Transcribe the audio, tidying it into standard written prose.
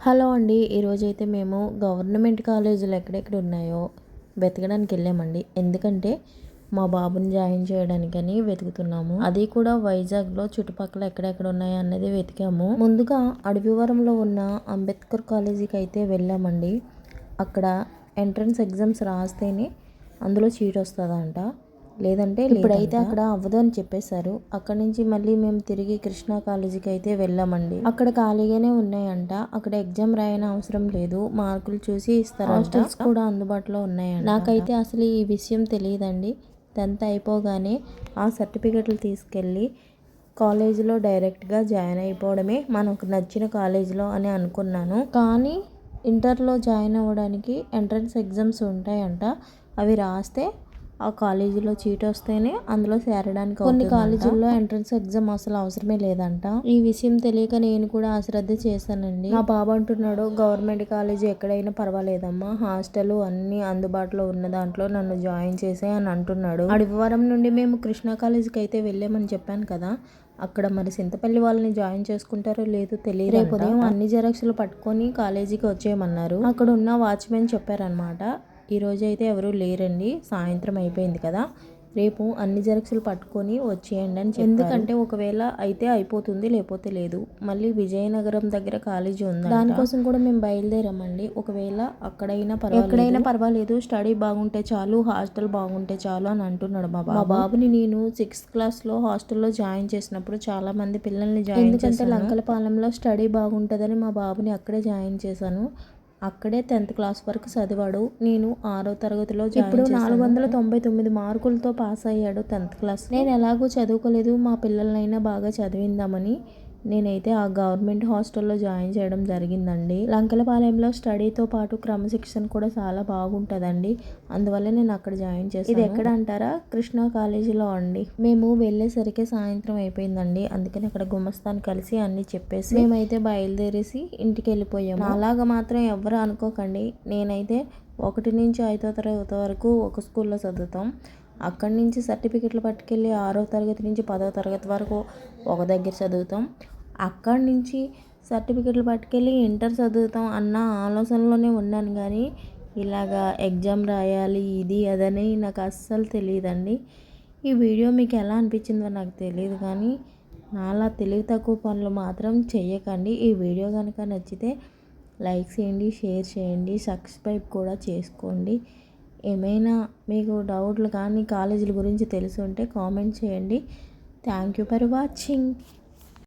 Hello అండి. ఈరోజైతే మేము గవర్నమెంట్ కాలేజీలు ఎక్కడెక్కడ ఉన్నాయో వెతకడానికి వెళ్ళామండి. ఎందుకంటే మా బాబుని జాయిన్ చేయడానికని వెతుకుతున్నాము. అది కూడా వైజాగ్లో చుట్టుపక్కల ఎక్కడెక్కడ ఉన్నాయో అన్నది వెతికాము. ముందుగా అడవివరంలో ఉన్న అంబేద్కర్ కాలేజీకి అయితే వెళ్ళామండి. అక్కడ ఎంట్రన్స్ ఎగ్జామ్స్ రాస్తేనే అందులో సీట్ వస్తుందంట, లేదంటే ఇప్పుడైతే అక్కడ అవ్వదు అని చెప్పేశారు. అక్కడ నుంచి మళ్ళీ మేము తిరిగి కృష్ణా కాలేజీకి అయితే వెళ్ళామండి. అక్కడ ఖాళీగానే ఉన్నాయంట. అక్కడ ఎగ్జామ్ రాయని అవసరం లేదు, మార్కులు చూసి ఇస్తారు. హాస్టల్స్ కూడా అందుబాటులో ఉన్నాయంట. నాకైతే అసలు ఈ విషయం తెలియదండి. 10th అయిపోగానే ఆ సర్టిఫికెట్లు తీసుకెళ్ళి కాలేజీలో డైరెక్ట్గా జాయిన్ అయిపోవడమే మనకు నచ్చిన కాలేజీలో అని అనుకున్నాను. కానీ ఇంటర్లో జాయిన్ అవ్వడానికి ఎంట్రన్స్ ఎగ్జామ్స్ ఉంటాయంట. అవి రాస్తే ఆ కాలేజీలో సీట్ వస్తేనే అందులో చేరడానికి. కొన్ని కాలేజీల్లో ఎంట్రన్స్ ఎగ్జామ్ అసలు అవసరమే లేదంట. ఈ విషయం తెలియక నేను కూడా అశ్రద్ధ చేశానండి. మా బాబు అంటున్నాడు, గవర్నమెంట్ కాలేజీ ఎక్కడైనా పర్వాలేదమ్మా, హాస్టల్ అన్ని అందుబాటులో ఉన్న దాంట్లో నన్ను జాయిన్ చేసే అని అంటున్నాడు. అడవివరం నుండి మేము కృష్ణా కాలేజీకి అయితే వెళ్ళామని చెప్పాను కదా. అక్కడ మరి సింతపల్లి వాళ్ళని జాయిన్ చేసుకుంటారో లేదో తెలియదు. రేపు ఉదయం అన్ని జెరాక్స్లు పట్టుకొని కాలేజీకి వచ్చేయమన్నారు. అక్కడ ఉన్న వాచ్మెన్ చెప్పారనమాట. ఈరోజు అయితే ఎవరు లేరండి, సాయంత్రం అయిపోయింది కదా, రేపు అన్ని జెరాక్స్లు పట్టుకొని వచ్చేయండి అని చెప్పారు. ఎందుకంటే ఒకవేళ అయితే అయిపోతుంది, లేకపోతే లేదు. మళ్ళీ విజయనగరం దగ్గర కాలేజీ ఉంది, దానికోసం కూడా మేము బయలుదేరామండి. ఒకవేళ ఎక్కడైనా పర్వాలేదు, స్టడీ బాగుంటే చాలు, హాస్టల్ బాగుంటే చాలు అని అంటున్నాడు మా బాబుని. నేను 6th క్లాస్లో హాస్టల్లో జాయిన్ చేసినప్పుడు చాలా మంది పిల్లల్ని జాయిన్ చేశాను. ఎందుకంటే లంకలపాలెంలో స్టడీ బాగుంటుందని మా బాబుని అక్కడే జాయిన్ చేశాను. అక్కడే 10th క్లాస్ వరకు చదివాడు. నేను 6వ తరగతిలో ఇప్పుడు 499 మార్కులతో పాస్ అయ్యాడు 10th క్లాస్. నేను ఎలాగో చదువుకోలేదు, మా పిల్లలనైనా బాగా చదివిందామని నేనైతే ఆ గవర్నమెంట్ హాస్టల్లో జాయిన్ చేయడం జరిగిందండి. లంకలపాలెంలో స్టడీతో పాటు క్రమశిక్షణ కూడా చాలా బాగుంటుందండి. అందువల్ల నేను అక్కడ జాయిన్ చేశాను. ఇది ఎక్కడ అంటారా? కృష్ణా కాలేజీలో అండి. మేము వెళ్ళేసరికి సాయంత్రం అయిపోయిందండి. అందుకని అక్కడ గుమస్తాని కలిసి అన్ని చెప్పేసి మేమైతే బయలుదేరేసి ఇంటికి వెళ్ళిపోయాము. అలాగా మాత్రం ఎవరు అనుకోకండి. నేనైతే 1 నుంచి 5వ తరగతి వరకు ఒక స్కూల్లో చదువుతాం. అక్కడి నుంచి సర్టిఫికెట్లు పట్టుకెళ్ళి 6వ తరగతి నుంచి 10వ తరగతి వరకు ఒక దగ్గర చదువుతాం. అక్కడి నుంచి సర్టిఫికెట్లు పట్టుకెళ్ళి ఇంటర్ చదువుతాం అన్న ఆలోచనలోనే ఉన్నాను. కానీ ఇలాగా ఎగ్జామ్ రాయాలి ఇది అదని నాకు అస్సలు తెలియదండి. ఈ వీడియో మీకు ఎలా అనిపించిందో నాకు తెలియదు, కానీ నాలా తెలివి తక్కువ పనులు మాత్రం చెయ్యకండి. ఈ వీడియో కనుక నచ్చితే లైక్ చేయండి, షేర్ చేయండి, సబ్స్క్రైబ్ కూడా చేసుకోండి. ఏమైనా మీకు డౌట్లు కానీ కాలేజీల గురించి తెలిసి ఉంటే కామెంట్ చేయండి. Thank you for watching.